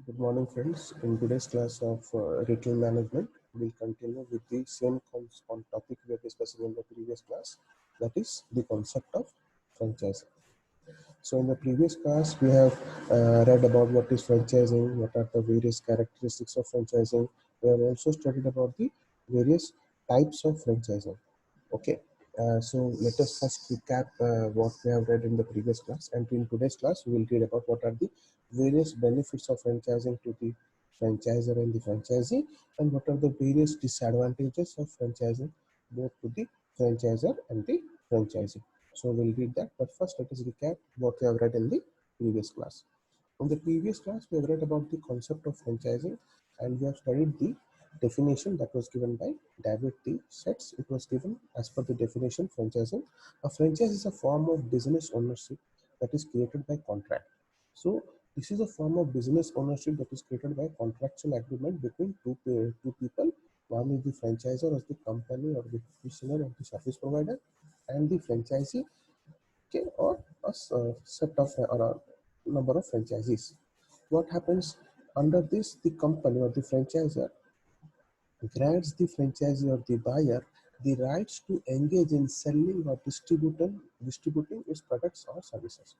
Good morning, friends. In today's class of retail management, we'll continue with the same topic we are discussing in the previous class, that is the concept of franchising. So, in the previous class, we have read about what is franchising, what are the various characteristics of franchising. We have also studied about the various types of franchising. Okay, so let us first recap what we have read in the previous class, and in today's class, we will read about what are the various benefits of franchising to the franchisor and the franchisee, and what are the various disadvantages of franchising both to the franchisor and the franchisee. So we'll read that, but first let us recap what we have read in the previous class. In the previous class, we have read about the concept of franchising, and we have studied the definition that was given by David T. Sets. It was given as per the definition franchising. A franchise is a form of business ownership that is created by contract. So this is a form of business ownership that is created by contractual agreement between two people. One is the franchisor or the company or the seller or the service provider, and the franchisee, okay, or a set of or a number of franchisees. What happens under this? The company or the franchisor grants the franchisee or the buyer the rights to engage in selling or distributing its products or services.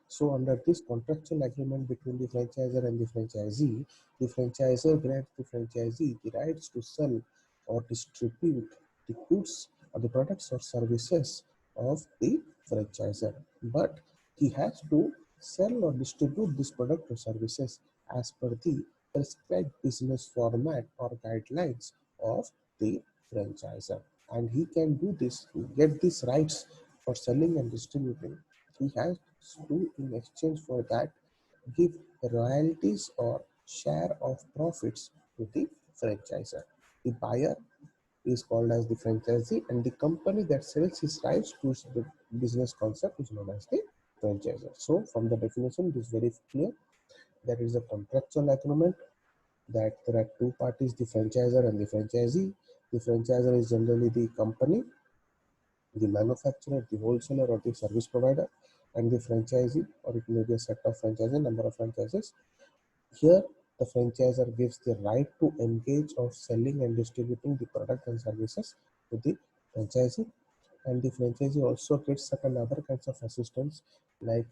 So, under this contractual agreement between the franchisor and the franchisee, the franchisor grants the franchisee the rights to sell or distribute the goods or the products or services of the franchisor. But he has to sell or distribute this product or services as per the prescribed business format or guidelines of the franchisor. And he can do this, get these rights for selling and distributing. He has to, in exchange for that, give royalties or share of profits to the franchisor. The buyer is called as the franchisee, and the company that sells his rights to the business concept is known as the franchisor. So, from the definition, it is very clear that it is a contractual agreement, that there are two parties, the franchisor and the franchisee. The franchisor is generally the company, the manufacturer, the wholesaler, or the service provider, and the franchisee, or it may be a set of franchises, number of franchises. Here, the franchisor gives the right to engage of selling and distributing the product and services to the franchisee, and the franchisee also gets certain other kinds of assistance like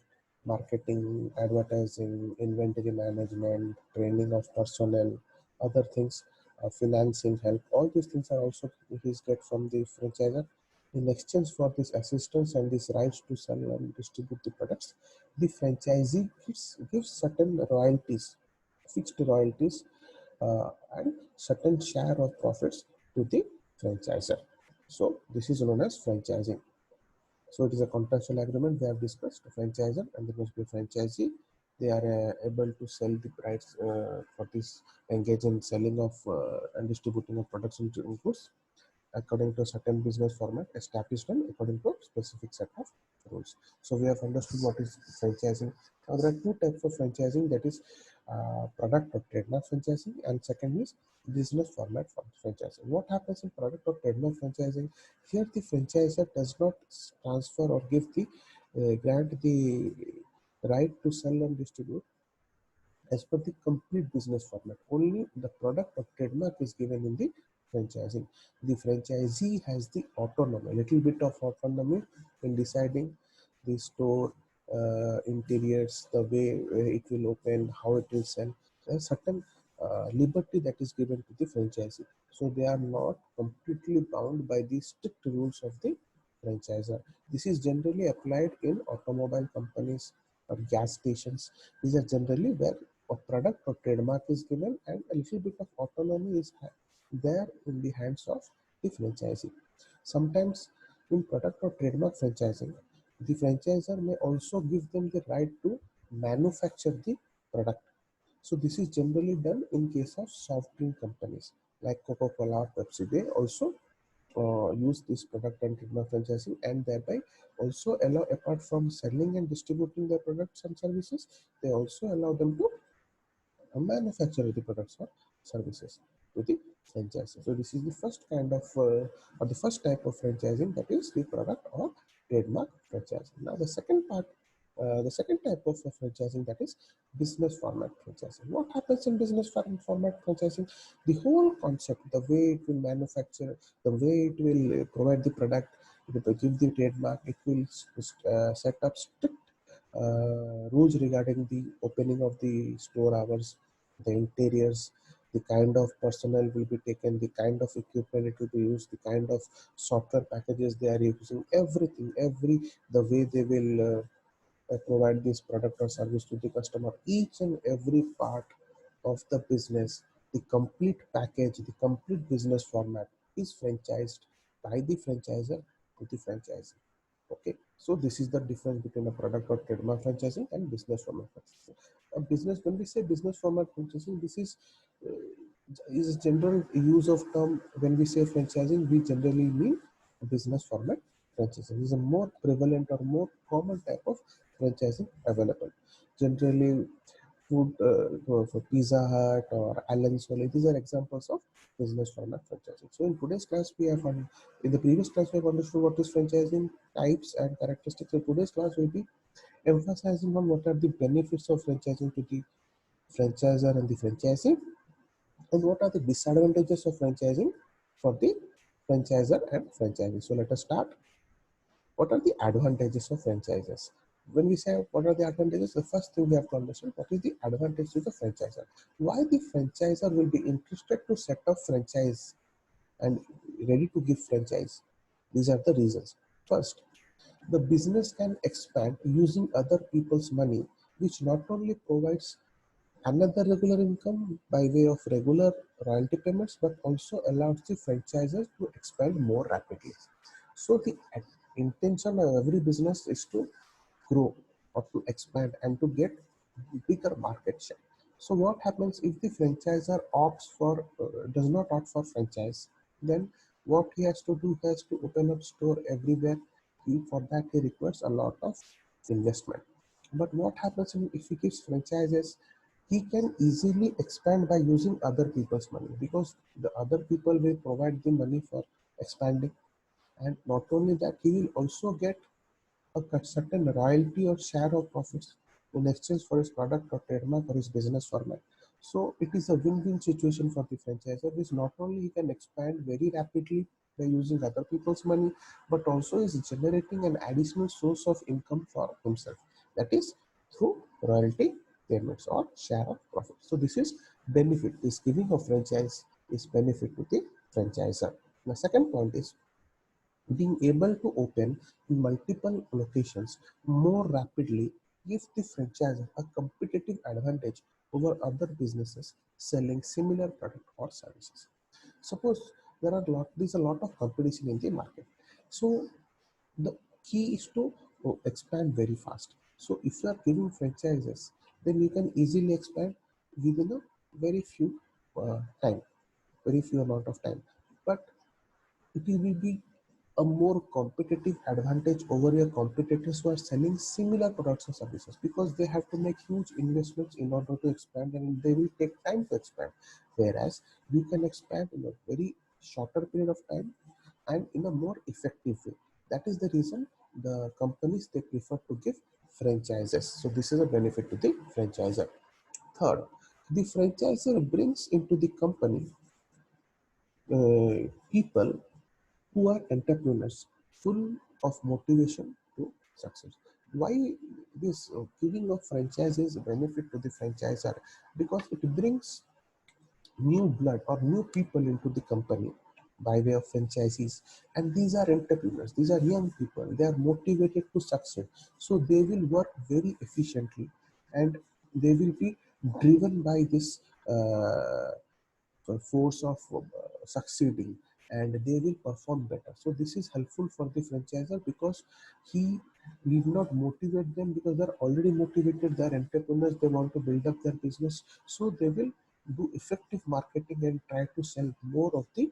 marketing, advertising, inventory management, training of personnel, other things, financing help. All these things are also he's get from the franchisor. In exchange for this assistance and this rights to sell and distribute the products, the franchisee gives certain royalties, fixed royalties, and certain share of profits to the franchisor. So this is known as franchising. So it is a contractual agreement we have discussed, franchisor and there must be a franchisee. They are able to sell the rights for this, engage in selling of and distributing of products and goods according to a certain business format established and according to a specific set of rules. So we have understood what is franchising. Now there are two types of franchising, that is product or trademark franchising, and second is business format franchising. What happens in product or trademark franchising? Here the franchisor does not transfer or give the grant the right to sell and distribute as per the complete business format. Only the product or trademark is given in the franchising. The franchisee has the autonomy, a little bit of autonomy in deciding the store interiors, the way it will open, how it will sell. There's certain liberty that is given to the franchisee. So they are not completely bound by the strict rules of the franchisor. This is generally applied in automobile companies or gas stations. These are generally where a product or trademark is given and a little bit of autonomy is there in the hands of the franchisee. Sometimes in product or trademark franchising, the franchisor may also give them the right to manufacture the product. So this is generally done in case of soft drink companies like Coca-Cola or Pepsi. They also use this product and trademark franchising, and thereby also allow, apart from selling and distributing their products and services, they also allow them to manufacture the products or services to the franchisee. So this is the first kind of or the first type of franchising, that is the product or trademark franchising. Now the second part The second type of franchising, that is business format franchising. What happens in business format franchising? The whole concept, the way it will manufacture, the way it will provide the product, it will give the trademark, it will set up strict rules regarding the opening of the store hours, the interiors, the kind of personnel will be taken, the kind of equipment it will be used, the kind of software packages they are using, everything, the way they will provide this product or service to the customer. Each and every part of the business, the complete package, the complete business format is franchised by the franchisor to the franchisee. Okay, so this is the difference between a product or trademark franchising and business format franchising. A business, when we say business format franchising, this is general use of term. When we say franchising, we generally mean business format franchising. This is a more prevalent or more common type of franchising available. Generally, food for Pizza Hut or Allen Solly, these are examples of business format franchising. So in today's class, in the previous class we have understood what is franchising types and characteristics. So today's class will be emphasizing on what are the benefits of franchising to the franchisor and the franchisee, and what are the disadvantages of franchising for the franchisor and franchisee. So let us start. What are the advantages of franchises? When we say what are the advantages, the first thing we have to understand what is the advantage to the franchisor. Why the franchisor will be interested to set up franchise and ready to give franchise? These are the reasons. First, the business can expand using other people's money, which not only provides another regular income by way of regular royalty payments, but also allows the franchisers to expand more rapidly. So the intention of every business is to grow or to expand and to get bigger market share. So what happens if the franchisor does not opt for franchise? Then what he has to do, he has to open up store everywhere. For that he requires a lot of investment. But what happens if he gives franchises? He can easily expand by using other people's money, because the other people will provide the money for expanding. And not only that, he will also get a certain royalty or share of profits in exchange for his product or trademark or his business format. So it is a win-win situation for the franchisor, which not only he can expand very rapidly by using other people's money, but also is generating an additional source of income for himself. That is through royalty payments or share of profit. So this is benefit. This giving of franchise is benefit to the franchisor. The second point is being able to open multiple locations more rapidly gives the franchisor a competitive advantage over other businesses selling similar product or services. Suppose there's a lot of competition in the market. So the key is to expand very fast. So if you are giving franchises, then you can easily expand within a very few time, very few amount of time. But it will be a more competitive advantage over your competitors who are selling similar products or services, because they have to make huge investments in order to expand, and they will take time to expand. Whereas you can expand in a very shorter period of time and in a more effective way. That is the reason the companies, they prefer to give franchises. So this is a benefit to the franchisor. Third, the franchisor brings into the company people who are entrepreneurs, full of motivation to success. Why this giving of franchises benefit to the franchisor? Because it brings new blood or new people into the company by way of franchisees, and these are entrepreneurs, these are young people, they are motivated to succeed, so they will work very efficiently, and they will be driven by this force of succeeding, and they will perform better. So this is helpful for the franchisor, because he need not motivate them, because they're already motivated, they're entrepreneurs, they want to build up their business, so they will do effective marketing and try to sell more of the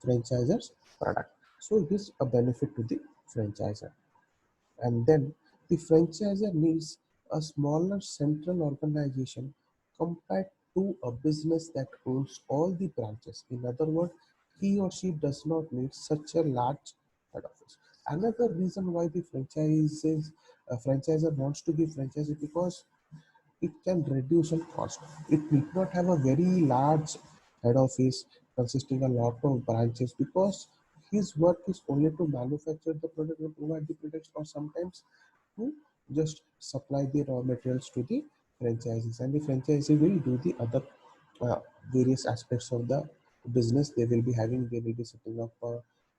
franchisor's product. So it is a benefit to the franchisor. And then the franchisor needs a smaller central organization compared to a business that owns all the branches. In other words, he or she does not need such a large head office. Another reason why the franchises A franchisor wants to give franchise because it can reduce on cost. It need not have a very large head office consisting a lot of branches, because his work is only to manufacture the product or provide the products, or sometimes to just supply the raw materials to the franchises, and the franchisee will do the other uh, various aspects of the business they will be having. They will be setting up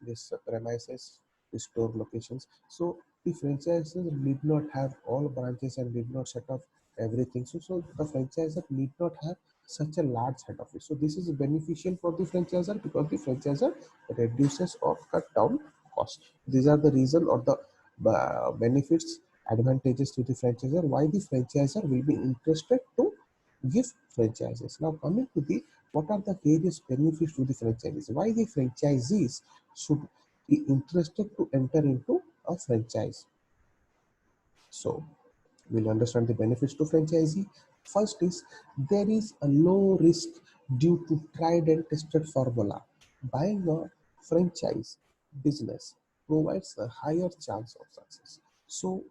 this premises, the store locations. So the franchises need not have all branches and need not set up everything. So the franchisor need not have such a large head office. So this is beneficial for the franchisor because the franchisor reduces or cut down cost. These are the reason or the benefits, advantages to the franchisor, why the franchisor will be interested to give franchises. Now coming to the what are the various benefits to the franchises? Why the franchisees should be interested to enter into a franchise? So we'll understand the benefits to franchisee. First is there is a low risk due to tried and tested formula. Buying a franchise business provides a higher chance of success. So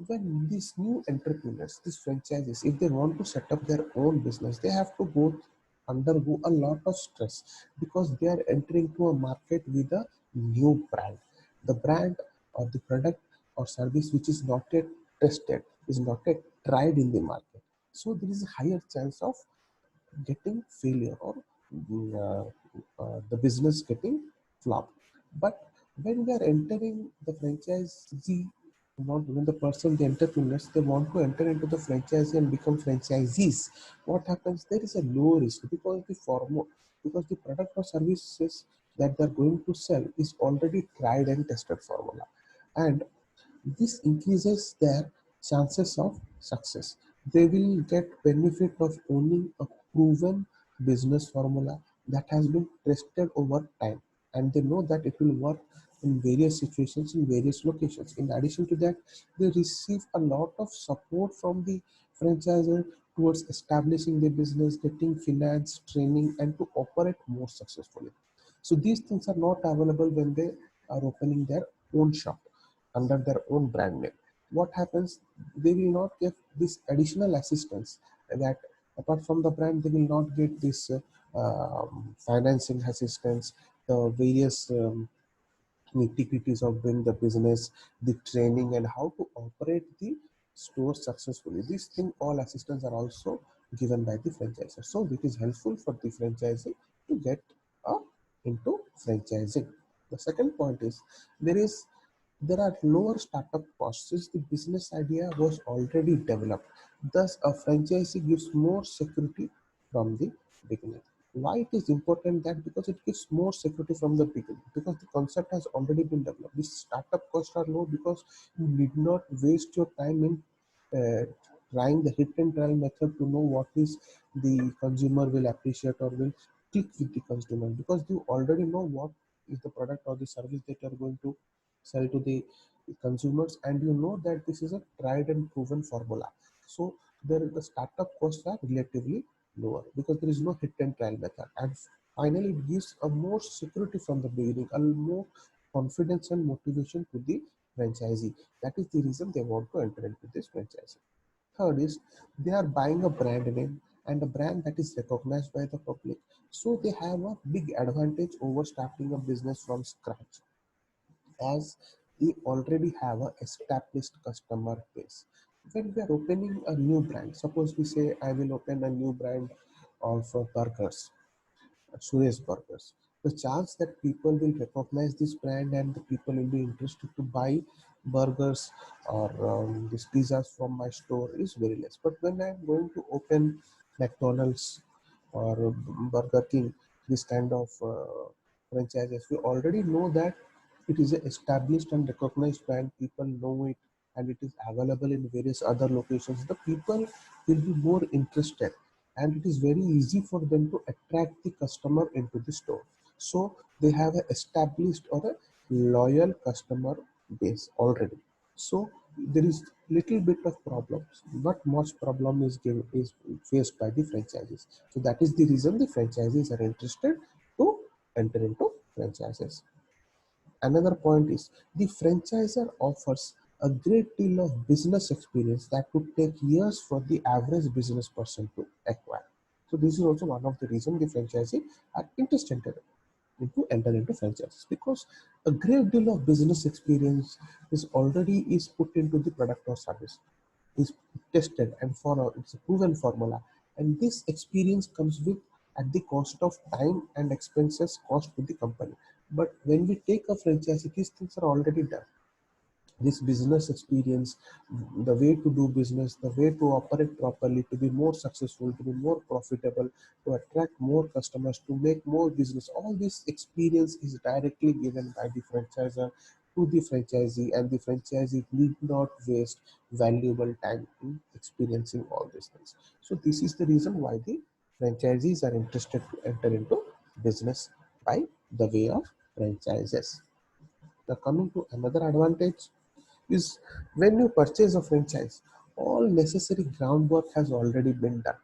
when these new entrepreneurs, these franchises, if they want to set up their own business, they have to go undergo a lot of stress because they are entering to a market with a new brand. The brand or the product or service which is not yet tested, is not yet tried in the market. So there is a higher chance of getting failure or the business getting flopped. But when we are entering the franchisee, when the person, the entrepreneurs, they want to enter into the franchise and become franchisees, what happens? There is a low risk because the product or services that they're going to sell is already tried and tested formula, and this increases their chances of success. They will get benefit of owning a proven business formula that has been tested over time, and they know that it will work in various situations in various locations. In addition to that, they receive a lot of support from the franchisor towards establishing the business, getting finance, training, and to operate more successfully. So these things are not available when they are opening their own shop under their own brand name. What happens? They will not get this additional assistance that apart from the brand, they will not get this financing assistance, the various nitty-gritties of doing the business, the training, and how to operate the store successfully. These things, all assistance are also given by the franchisor. So it is helpful for the franchisee to get into franchising. The second point is there is there are lower startup costs since the business idea was already developed. Thus, a franchisee gives more security from the beginning. Why it is important? That because it gives more security from the beginning, because the concept has already been developed. The startup costs are low because you need not waste your time in trying the hit and trial method to know what is the consumer will appreciate or will click with the consumer, because you already know what is the product or the service that you are going to sell to the consumers, and you know that this is a tried and proven formula. So the startup costs are relatively lower because there is no hit and trial method, and finally it gives a more security from the beginning, a more confidence and motivation to the franchisee. That is the reason they want to enter into this franchise. Third is they are buying a brand name and a brand that is recognized by the public, so they have a big advantage over starting a business from scratch, as we already have a established customer base. When we are opening a new brand, suppose we say I will open a new brand of burgers, Suresh Burgers. The chance that people will recognize this brand and the people will be interested to buy burgers or these pizzas from my store is very less. But when I'm going to open McDonald's or Burger King, this kind of franchises, we already know that it is an established and recognized brand. People know it and it is available in various other locations. The people will be more interested, and it is very easy for them to attract the customer into the store. So they have an established or a loyal customer base already. So there is little bit of problems, not much problem is faced by the franchises. So that is the reason the franchises are interested to enter into franchises. Another point is the franchisor offers a great deal of business experience that would take years for the average business person to acquire. So this is also one of the reasons the franchisee are interested into enter into franchises, because a great deal of business experience is put into the product or service, is tested and follow. It's a proven formula, and this experience comes with at the cost of time and expenses cost to the company. But when we take a franchise, these things are already done. This business experience, the way to do business, the way to operate properly, to be more successful, to be more profitable, to attract more customers, to make more business, all this experience is directly given by the franchisor to the franchisee, and the franchisee need not waste valuable time in experiencing all these things. So this is the reason why the franchisees are interested to enter into business by the way of franchises. Now coming to another advantage is, when you purchase a franchise, all necessary groundwork has already been done.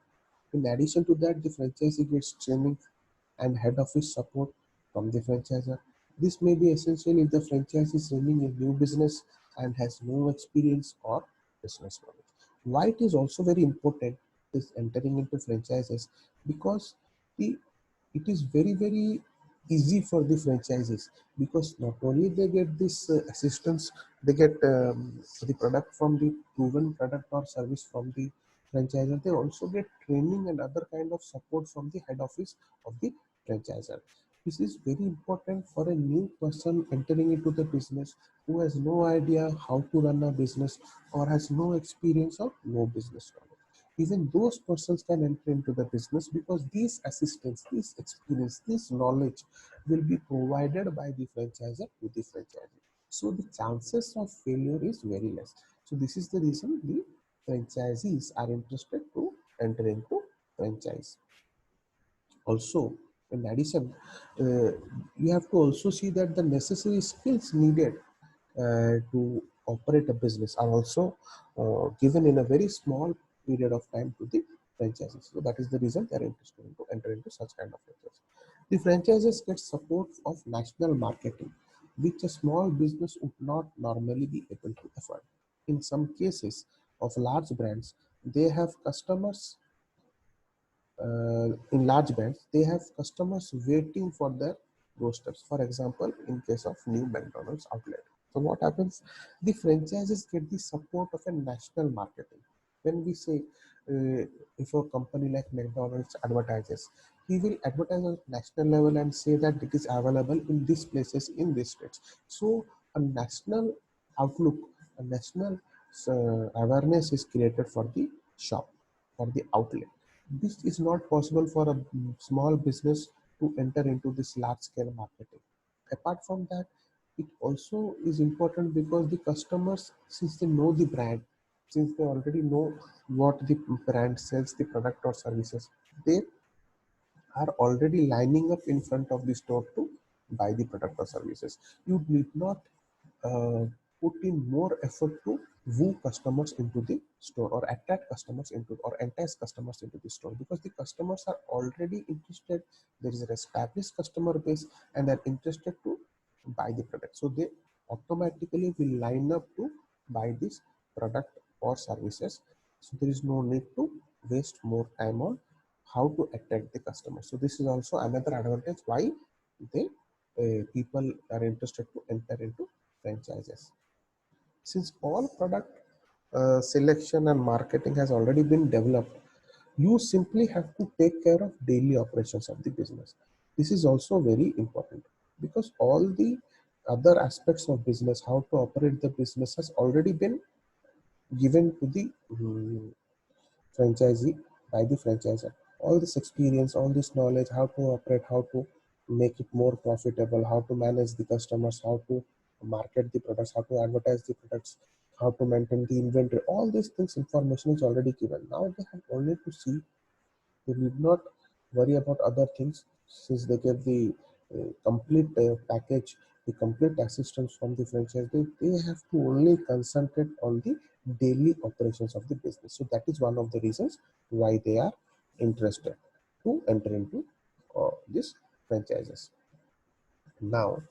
In addition to that, the franchisee gets training and head office support from the franchisor. This may be essential if the franchise is running a new business and has no experience or business knowledge. Why it is also very important is entering into franchises, because the it is very easy for the franchises, because not only they get this assistance, they get the product from the proven product or service from the franchisor, they also get training and other kind of support from the head office of the franchisor. This is very important for a new person entering into the business who has no idea how to run a business or has no experience or no business knowledge. Even those persons can enter into the business, because these assistance, this experience, this knowledge will be provided by the franchisor to the franchisee. So the chances of failure is very less. So this is the reason the franchisees are interested to enter into franchise. Also, in addition, uh, you have to also see that the necessary skills needed to operate a business are also given in a very small period of time to the franchises. So that is the reason they are interested to enter into such kind of franchise. The franchises get support of national marketing, which a small business would not normally be able to afford. In some cases of large brands, they have customers in large brands, they have customers waiting for their doorsteps. For example, in case of new McDonald's outlet. So what happens? The franchises get the support of a national marketing. When we say, if a company like McDonald's advertises, he will advertise on national level and say that it is available in these places, in these states. So a national outlook, a national awareness is created for the shop, for the outlet. This is not possible for a small business to enter into this large scale marketing. Apart from that, it also is important because the customers, since they know the brand, since they already know what the brand sells, the product or services, they are already lining up in front of the store to buy the product or services. You need not uh, put in more effort to woo customers into the store or attract customers into or entice customers into the store, because the customers are already interested. There is an established customer base and they're interested to buy the product, so they automatically will line up to buy this product or services. So there is no need to waste more time on how to attract the customer. So this is also another advantage why they people are interested to enter into franchises. Since all product selection and marketing has already been developed, you simply have to take care of daily operations of the business. This is also very important, because all the other aspects of business, how to operate the business, has already been given to the franchisee by the franchisor. All this experience, all this knowledge, how to operate, how to make it more profitable, how to manage the customers, how to market the products, how to advertise the products, how to maintain the inventory, all these things information is already given. Now they have only to see. They need not worry about other things, since they get the complete package, the complete assistance from the franchise. They have to only concentrate on the daily operations of the business. So that is one of the reasons why they are interested to enter into these franchises. Now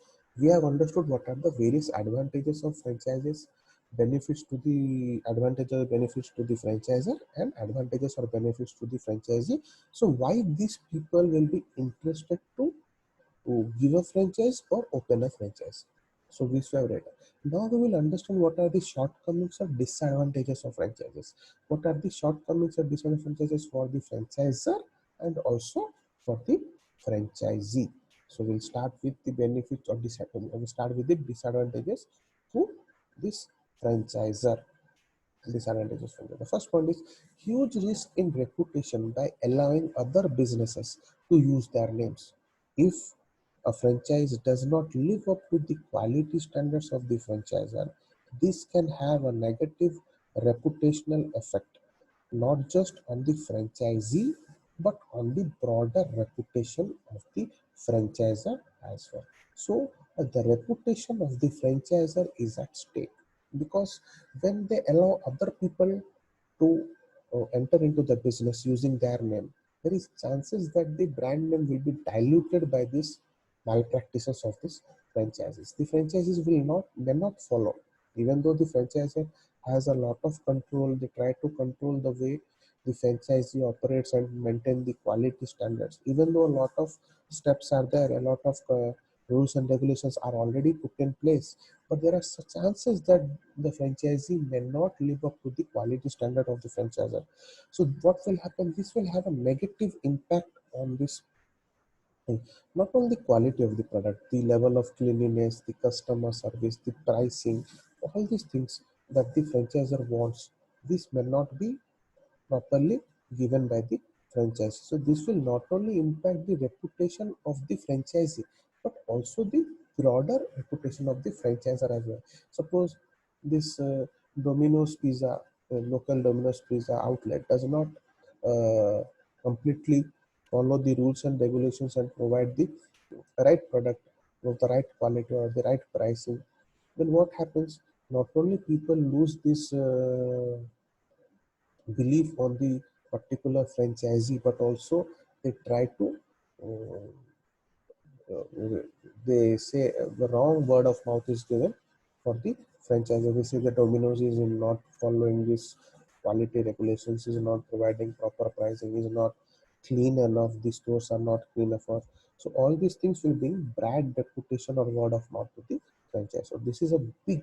we have understood what are the various advantages of franchises. benefits to the advantages or benefits to the franchisor and advantages or benefits to the franchisee. So why these people will be interested to give a franchise or open a franchise. So we have read. Now we will understand what are the shortcomings or disadvantages of franchises. What are the shortcomings or disadvantages for the franchisor and also for the franchisee. So we'll start with the benefits or disadvantages. We'll start with the disadvantages to this franchisor. Disadvantages from that. The first point is huge risk in reputation by allowing other businesses to use their names. If a franchise does not live up to the quality standards of the franchisor, this can have a negative reputational effect, not just on the franchisee, but on the broader reputation of the franchisor as well. So, the reputation of the franchisor is at stake because when they allow other people to enter into the business using their name, there is chances that the brand name will be diluted by these malpractices of these franchises. The franchises will not may not follow, even though the franchisor has a lot of control. They try to control the way the franchisee operates and maintain the quality standards. Even though a lot of steps are there, a lot of rules and regulations are already put in place, but there are such chances that the franchisee may not live up to the quality standard of the franchisor. So what will happen? This will have a negative impact on this thing. Not only the quality of the product, the level of cleanliness, the customer service, the pricing, all these things that the franchisor wants. This may not be properly given by the franchise. So this will not only impact the reputation of the franchisee, but also the broader reputation of the franchisor as well. Suppose this Domino's Pizza, local Domino's Pizza outlet does not uh, completely follow the rules and regulations and provide the right product of the right quality or the right pricing, then what happens? Not only people lose this belief on the particular franchisee, but also they try to uh, they say the wrong word of mouth is given for the franchisee. They say the Domino's is not following this quality regulations, is not providing proper pricing, is not clean enough, the stores are not clean enough. So all these things will bring bad reputation or word of mouth to the franchise. So this is a big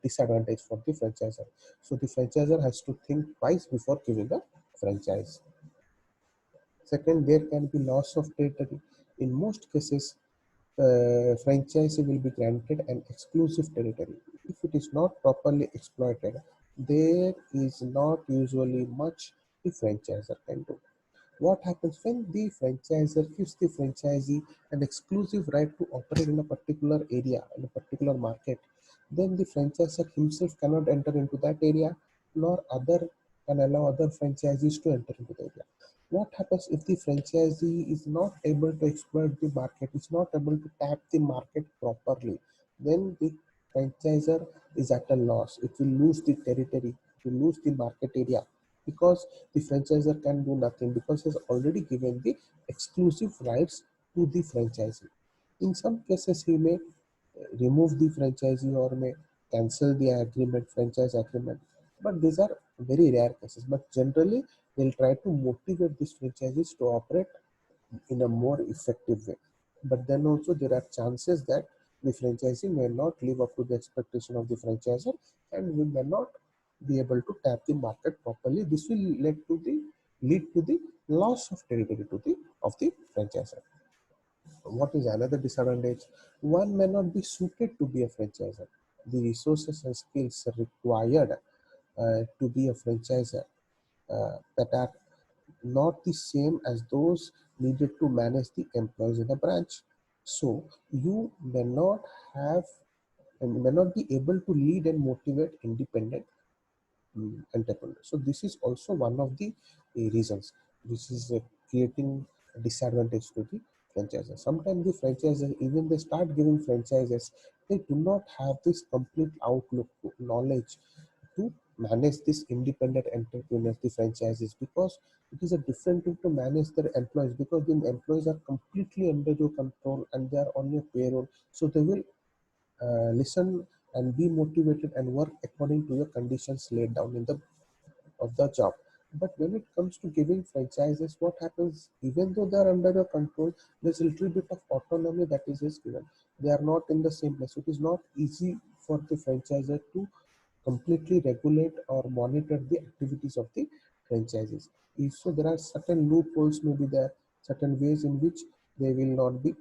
disadvantage for the franchisor. So the franchisor has to think twice before giving a franchise. Second, there can be loss of territory. In most cases, franchise will be granted an exclusive territory. If it is not properly exploited, there is not usually much the franchisor can do. What happens when the franchisor gives the franchisee an exclusive right to operate in a particular area, in a particular market? Then the franchisor himself cannot enter into that area, nor other can allow other franchisees to enter into the area. What happens if the franchisee is not able to exploit the market, is not able to tap the market properly? Then the franchisor is at a loss. It will lose the territory, it will lose the market area because the franchisor can do nothing because he's already given the exclusive rights to the franchisee. In some cases, he may remove the franchisee or may cancel the agreement, franchise agreement. But these are very rare cases. But generally, they'll try to motivate these franchisees to operate in a more effective way. But then also there are chances that the franchisee may not live up to the expectation of the franchisor and we may not be able to tap the market properly. This will lead to the loss of territory to the of the franchisor. What is another disadvantage? One may not be suited to be a franchisor. The resources and skills required to be a franchisor that are not the same as those needed to manage the employees in a branch. So you have may not be able to lead and motivate independent entrepreneurs. So this is also one of the reasons which is creating a disadvantage to the franchisers. Sometimes the franchisers, even they start giving franchises, they do not have this complete outlook knowledge to manage this independent entrepreneurs, the franchises, because it is a different thing to manage their employees because the employees are completely under your control and they are on your payroll. So they will listen and be motivated and work according to the conditions laid down in the of the job. But when it comes to giving franchises, what happens, even though they are under your control, there's a little bit of autonomy that is given. They are not in the same place. It is not easy for the franchisor to completely regulate or monitor the activities of the franchises. If so, there are certain loopholes may be there, certain ways in which they will not be,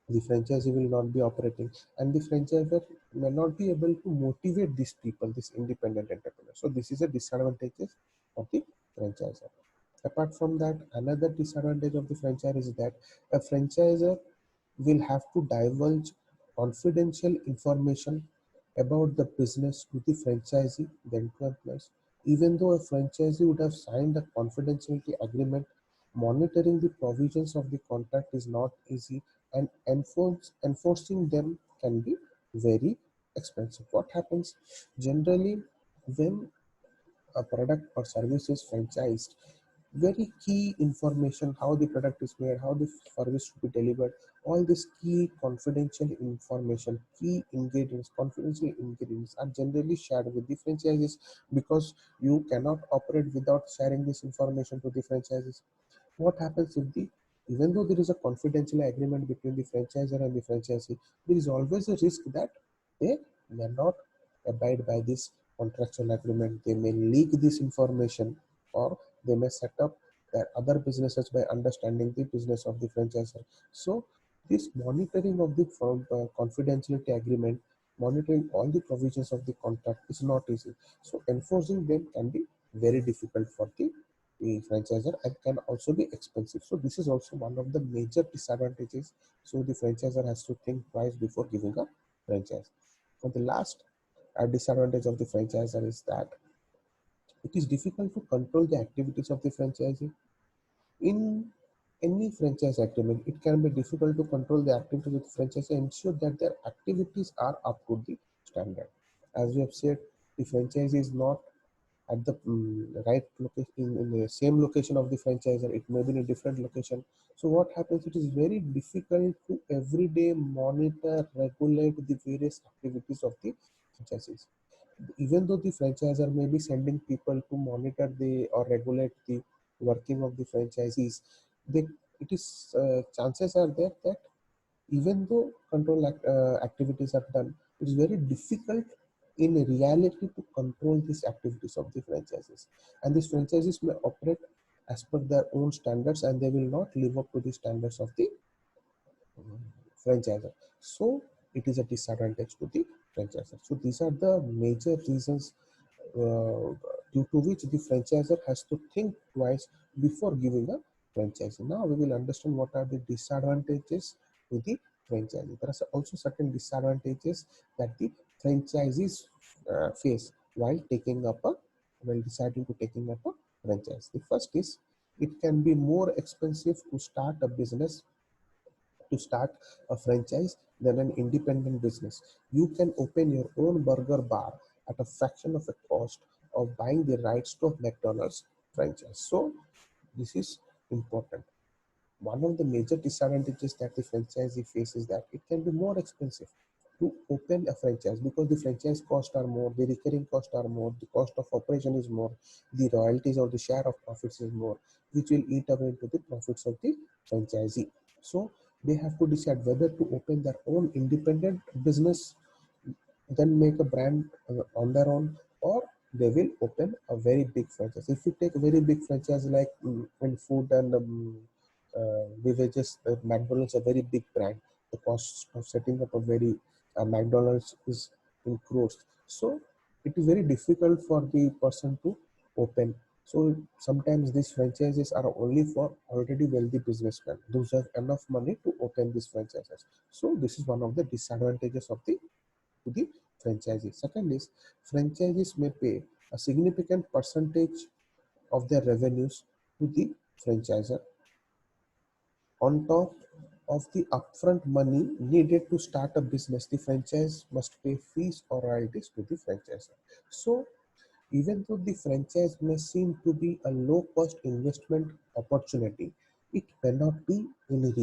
the franchisee will not be operating, and the franchisor may not be able to motivate these people, these independent entrepreneurs. So this is a disadvantage of the franchisor. Apart from that, another disadvantage of the franchise is that a franchisor will have to divulge confidential information about the business to the franchisee, then to employees. Even though a franchisee would have signed a confidentiality agreement, monitoring the provisions of the contract is not easy, and enforcing them can be very expensive. What happens generally when a product or service is franchised, very key information, how the product is made, how the service should be delivered, all this key confidential information, key ingredients, confidential ingredients are generally shared with the franchises, because you cannot operate without sharing this information to the franchises. What happens if the, even though there is a confidential agreement between the franchisor and the franchisee, there is always a risk that they may not abide by this contractual agreement. They may leak this information, or they may set up their other businesses by understanding the business of the franchisor. So this monitoring of the confidentiality agreement, monitoring all the provisions of the contract is not easy. So enforcing them can be very difficult for the franchisor, and can also be expensive. So this is also one of the major disadvantages. So the franchisor has to think twice before giving a franchise. And the last disadvantage of the franchisor is that it is difficult to control the activities of the franchisee. In any franchise agreement, it can be difficult to control the activities of the franchisee and ensure that their activities are up to the standard. As we have said, the franchisee is not at the right location, in the same location of the franchisor. It may be in a different location. So what happens, it is very difficult to everyday monitor, regulate the various activities of the franchisees. Even though the franchisor may be sending people to monitor the or regulate the working of the franchisees, they, it is chances are there that even though control activities are done, it is very difficult in reality to control these activities of the franchises. And these franchises may operate as per their own standards, and they will not live up to the standards of the franchisor. So it is a disadvantage to the franchisor. So these are the major reasons due to which the franchisor has to think twice before giving a franchise. Now we will understand what are the disadvantages to the franchise. There are also certain disadvantages that the franchisees face while taking up a, while deciding to taking up a franchise. The first is, it can be more expensive to start a business, to start a franchise, than an independent business. You can open your own burger bar at a fraction of the cost of buying the rights to a McDonald's franchise. So this is important. One of the major disadvantages that the franchisee faces is that it can be more expensive to open a franchise, because the franchise costs are more, the recurring costs are more, the cost of operation is more, the royalties or the share of profits is more, which will eat away into the profits of the franchisee. So they have to decide whether to open their own independent business, then make a brand on their own, or they will open a very big franchise. If you take a very big franchise like in food and beverages, McDonald's a very big brand. The cost of setting up a very McDonald's is in crores. So it is very difficult for the person to open. So sometimes these franchises are only for already wealthy businessmen. Those have enough money to open these franchises. So this is one of the disadvantages of the to the franchisee. Second is, franchises may pay a significant percentage of their revenues to the franchisor on top of the upfront money needed to start a business. The franchise must pay fees or royalties to the franchisor. So even though the franchise may seem to be a low cost investment opportunity, it cannot be in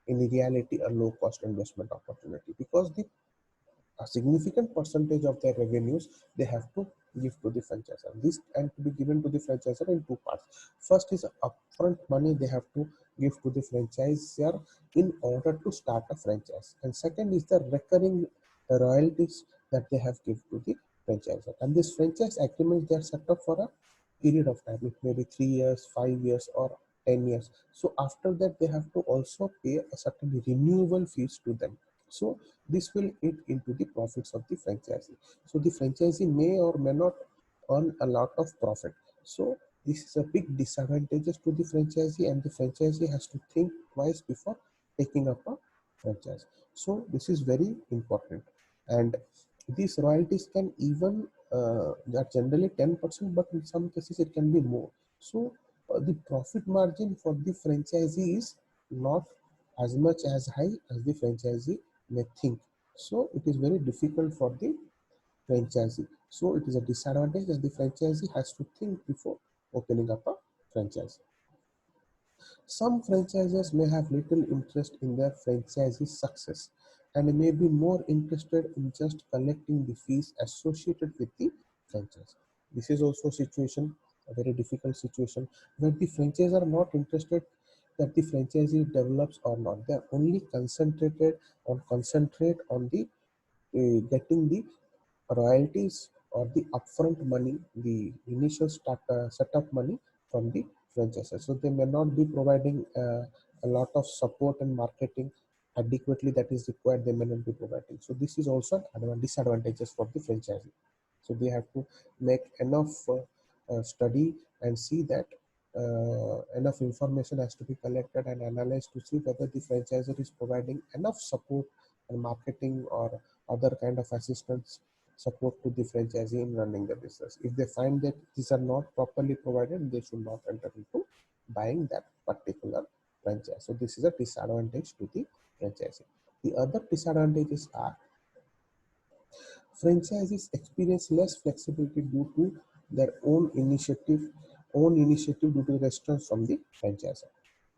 reality a low cost investment opportunity, because the a significant percentage of their revenues they have to give to the franchisor. This and to be given to the franchisor in two parts. First is upfront money they have to give to the franchisor in order to start a franchise, and second is the recurring royalties that they have give to the franchisor. And this franchise agreements they are set up for a period of time. It may be 3 years, 5 years, or 10 years. So after that, they have to also pay a certain renewal fees to them. So this will eat into the profits of the franchisee. So the franchisee may or may not earn a lot of profit. So this is a big disadvantages to the franchisee, and the franchisee has to think twice before taking up a franchise. So this is very important, and these royalties can even they are generally 10%, but in some cases it can be more. So the profit margin for the franchisee is not as much as high as the franchisee may think. So it is very difficult for the franchisee. So it is a disadvantage that the franchisee has to think before opening up a franchise. Some franchises may have little interest in their franchisee's success and may be more interested in just collecting the fees associated with the franchise. This is also a situation, a very difficult situation, where the franchise are not interested that the franchisee develops or not. They are only concentrate on the getting the royalties or the upfront money, the initial setup money from the franchises. So they may not be providing a lot of support and marketing adequately that is required. They may not be providing. So this is also an disadvantages for the franchisee. So they have to make enough study and see that enough information has to be collected and analyzed to see whether the franchisor is providing enough support and marketing or other kind of assistance support to the franchisee in running the business. If they find that these are not properly provided, they should not enter into buying that particular franchise. So this is a disadvantage to the franchisee. The other disadvantages are franchisees experience less flexibility due to their own initiative due to restraints from the franchisor.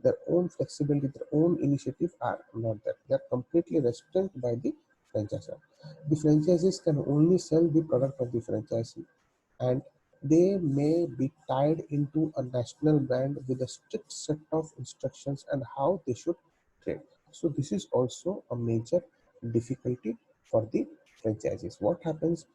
Their own flexibility, their own initiative are not there. They are completely restrained by the franchisor. The franchisees can only sell the product of the franchisee, and they may be tied into a national brand with a strict set of instructions and how they should trade. So this is also a major difficulty for the franchises. What happens?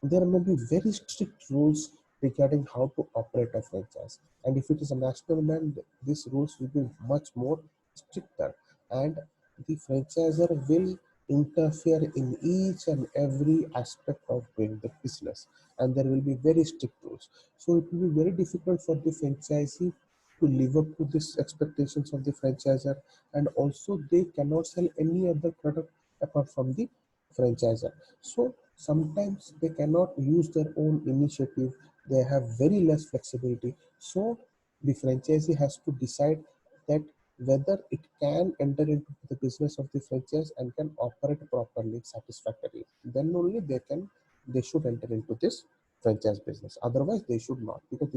There may be very strict rules regarding how to operate a franchise, and if it is a national brand, these rules will be much more stricter, and the franchisor will interfere in each and every aspect of doing the business, and there will be very strict rules. So it will be very difficult for the franchisee to live up to these expectations of the franchisor, and also they cannot sell any other product apart from the franchisor. So sometimes they cannot use their own initiative, they have very less flexibility. So the franchisee has to decide that whether it can enter into the business of the franchise and can operate properly, satisfactorily. Then only they should enter into this franchise business. Otherwise, they should not, because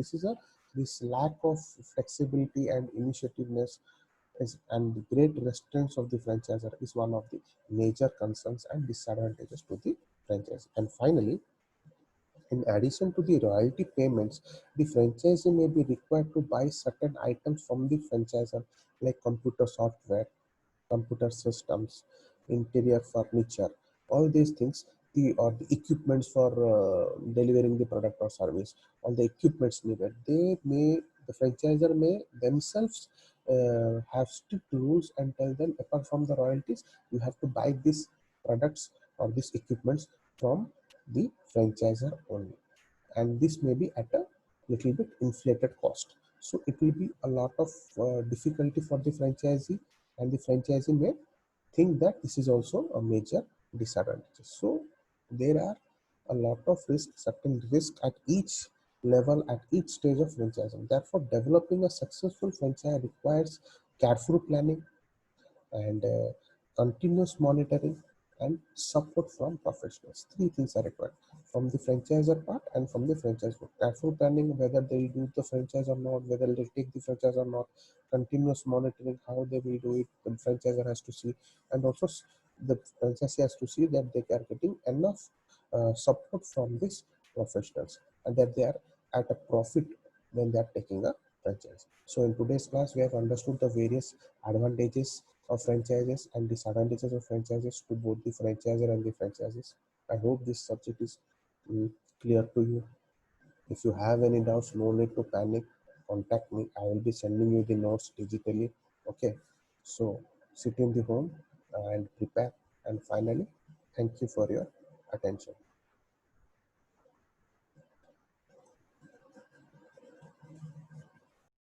this lack of flexibility and initiativeness and the great restraints of the franchisor is one of the major concerns and disadvantages to the franchise. And finally, in addition to the royalty payments, the franchisee may be required to buy certain items from the franchisor, like computer software, computer systems, interior furniture, all these things, the equipments for delivering the product or service, all the equipments needed. The franchisor may themselves have strict rules and tell them, apart from the royalties, you have to buy these products or these equipments from the franchisor only, and this may be at a little bit inflated cost. So it will be a lot of difficulty for the franchisee, and the franchisee may think that this is also a major disadvantage. So there are a lot of risks, certain risk at each level, at each stage of franchising. Therefore, developing a successful franchise requires careful planning and continuous monitoring and support from professionals. Three things are required from the franchisor part and from the franchise part. Careful planning, whether they will do the franchise or not, whether they'll take the franchise or not. Continuous monitoring, how they will do it, the franchisor has to see. And also the franchisee has to see that they are getting enough support from these professionals and that they are at a profit when they are taking a franchise. So in today's class, we have understood the various advantages of franchises and disadvantages of franchises to both the franchisor and the franchises. I hope this subject is mm, clear to you. If you have any doubts, no need to panic. Contact me. I will be sending you the notes digitally. Okay. So sit in the home and prepare. And finally, thank you for your attention.